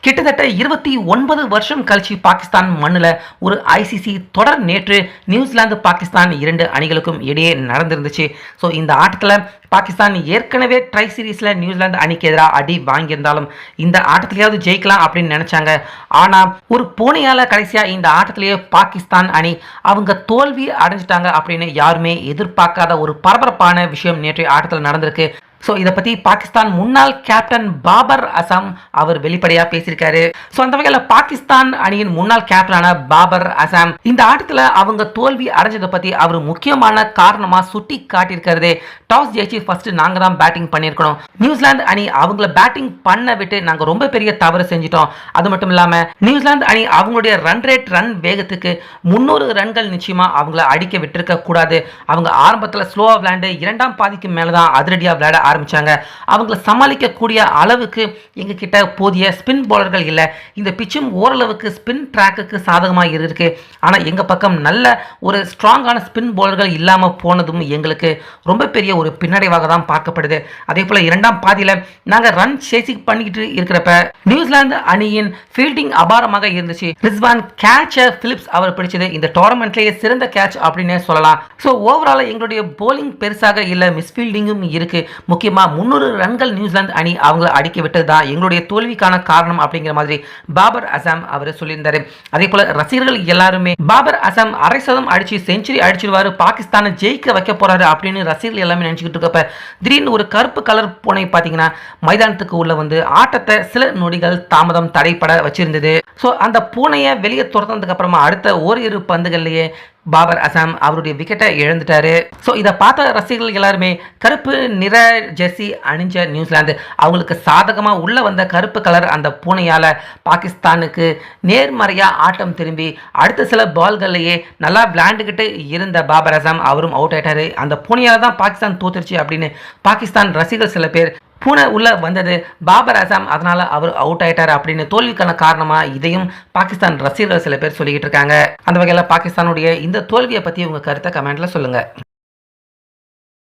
கிட்டத்தட்ட 29 வருஷம் கழிச்சு பாகிஸ்தான் மண்ணில் ஒரு ஐசிசி தொடர் நேற்று நியூசிலாந்து பாகிஸ்தான் 2 அணிகளுக்கும் இடையே நடந்திருந்துச்சு. ஸோ இந்த ஆட்டத்தில் பாகிஸ்தான் ஏற்கனவே ட்ரை சீரீஸில் நியூசிலாந்து அணிக்கு எதிராக அடி வாங்கியிருந்தாலும் இந்த ஆட்டத்திலேயாவது ஜெயிக்கலாம் அப்படின்னு நினச்சாங்க. ஆனால் ஒரு பூனையால் கடைசியாக இந்த ஆட்டத்திலேயே பாகிஸ்தான் அணி அவங்க தோல்வி அடைஞ்சிட்டாங்க அப்படின்னு யாருமே எதிர்பார்க்காத ஒரு பரபரப்பான விஷயம் நேற்றைய ஆட்டத்தில் நடந்திருக்கு. ஸோ இதை பற்றி பாகிஸ்தான் முன்னாள் கேப்டன் பாபர் அசாம் அவர் வெளிப்படையாக பேசியிருக்காரு. ஸோ அந்த வகையில் பாகிஸ்தான் அணியின் முன்னாள் கேப்டனான பாபர் அசாம் இந்த ஆட்டத்தில் அவங்க தோல்வி அடைஞ்சதை பற்றி அவர் முக்கியமான காரணமாக சுட்டி காட்டியிருக்கிறது. டாஸ் ஜெயிச்சு ஃபர்ஸ்ட் நாங்கள் தான் பேட்டிங் பண்ணியிருக்கணும். நியூசிலாந்து அணி அவங்கள பேட்டிங் பண்ண விட்டு நாங்கள் ரொம்ப பெரிய தவறு செஞ்சிட்டோம். அது மட்டும் இல்லாமல் நியூசிலாந்து அணி அவங்களுடைய ரன் வேகத்துக்கு 300 ரன்கள் நிச்சயமாக அவங்கள அடிக்க விட்டுருக்க கூடாது. அவங்க ஆரம்பத்தில் ஸ்லோவாக விளையாண்டு இரண்டாம் பாதிக்கு மேலே தான் அதிரடியாக விளையாட ஆரம்பிச்சாங்க. அவங்கள சமாளிக்கக்கூடிய அளவுக்கு எங்க கிட்ட போதிய ஸ்பின் பவுலர்கள் இல்லை. இந்த பிச்சும் ஓரளவுக்கு ஸ்பின் ட்ராக்குக்கு சாதகமாக இருக்கு. ஆனால் எங்க பக்கம் நல்ல ஒரு ஸ்ட்ராங்கான ஸ்பின் பவுலர்கள் இல்லாமல் போனதும் எங்களுக்கு ரொம்ப பெரிய ஒரு பின்னடைவாக தான் பார்க்கப்படுது. அதே போல இரண்டாம் பாதியில் நாங்கள் ரன் சேசிங் பண்ணிக்கிட்டு இருக்கிறப்ப நியூசிலாந்து அணியின் ஃபீல்டிங் அபாரமாக இருந்துச்சு. ரிஸ்வான் கேட்சை பிலிப்ஸ் அவர் பிடிச்சது இந்த டோர்னமெண்ட்லேயே சிறந்த கேட்ச் அப்படின்னே சொல்லலாம். ஸோ ஓவரால் எங்களுடைய போலிங் பெருசாக இல்லை, மிஸ்ஃபீல்டிங்கும் இருக்கு. முக்கியமா 300 ரன்கள் நியூசிலாந்து அணி அவங்களை அடிக்க விட்டது தான் எங்களுடைய தோல்விக்கான காரணம் அப்படிங்கிற மாதிரி பாபர் அசாம் அவர் சொல்லியிருந்தாரு. அதே போல ரசிகர்கள் எல்லாருமே பாபர் அசாம் அரை சதம் அடிச்சு செஞ்சுரி அடிச்சிருவாரு, பாகிஸ்தானை ஜெயிக்க வைக்க போறாரு அப்படின்னு ரசிகர்கள் எல்லாமே நினைச்சுக்கிட்டு இருக்கப்ப திடீர்னு ஒரு கருப்பு கலர் பூனை பார்த்தீங்கன்னா மைதானத்துக்கு உள்ள வந்து ஆட்டத்தை சில நொடிகள் தாமதம் தடைப்பட வச்சிருந்தது. ஸோ அந்த பூனையை வெளியே துரத்துனதுக்கு அப்புறமா அடுத்த ஓரிரு பந்துகள்லேயே பாபர் அசாம் அவருடைய விக்கெட்டை இழந்துட்டாரு. ஸோ இதை பார்த்த ரசிகர்கள் எல்லாருமே கருப்பு நிற ஜெர்சி அணிஞ்ச நியூசிலாந்து அவங்களுக்கு சாதகமாக உள்ள வந்த கருப்பு கலர் அந்த பூனையால் பாகிஸ்தானுக்கு நேர்மறையாக ஆட்டம் திரும்பி அடுத்த சில பால்கள்லேயே நல்லா விளையாண்டுக்கிட்டு இருந்த பாபர் அசாம் அவரும் அவுட் ஆயிட்டாரு. அந்த பூனையால் தான் பாகிஸ்தான் தோத்துருச்சு அப்படின்னு பாகிஸ்தான் ரசிகர்கள் சில பேர் பூனை உள்ள வந்தது பாபர் அசாம் அதனால அவர் அவுட் ஆயிட்டார் அப்படின்னு தோல்விக்கான காரணமா இதையும் பாகிஸ்தான் ரசிகர்கள் சில பேர் சொல்லிக்கிட்டு இருக்காங்க. அந்த வகையில் பாகிஸ்தானுடைய இந்த தோல்வியை பற்றி உங்க கருத்தை கமெண்ட்ல சொல்லுங்க.